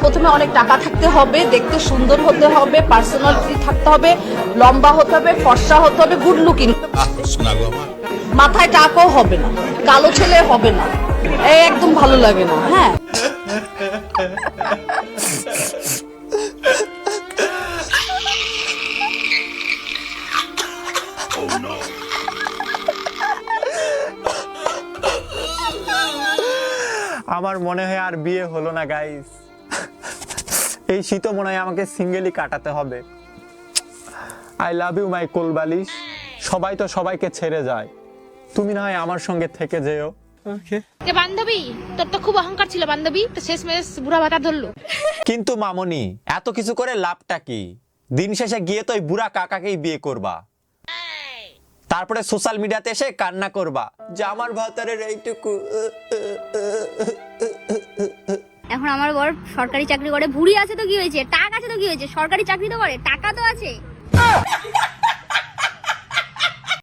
প্রথমে অনেক টাকা থাকতে হবে, দেখতে সুন্দর হতে হবে, পার্সোনালিটি থাকতে হবে, লম্বা হতে হবে, ফর্সা হতে হবে, গুড লুকিং। মাথায় টাকাও হবে না, কালো ছেলে হবে না, এই একদম ভালো লাগে না। হ্যাঁ, আমার মনে হয় আর বিয়ে হলো না গাইস। এই শীত মনে হয় আমাকে সিঙ্গেলই কাটাতে হবে। I love you my kolbalish. সবাই তো সবাইকে ছেড়ে যায়, তুমি না হয় আমার সঙ্গে থেকে যেও। বান্ধবী, তোর তো খুব অহংকার ছিল বান্ধবী, তো শেষমেশ বুড়া ভাতা ধরলো। কিন্তু মামনি, এত কিছু করে লাভটা কি? দিন শেষে গিয়ে তো ওই বুড়া কাকাকেই বিয়ে করবা, তারপরে সোশ্যাল মিডিয়াতে এসে কান্না করবা যে আমার ভাতারের এইটুকু। এখন আমার বর সরকারি চাকরি করে, ভুঁড়ি আছে তো কি হয়েছে, টাক আছে তো কি হয়েছে, সরকারি চাকরি তো করে, টাকা তো আছে।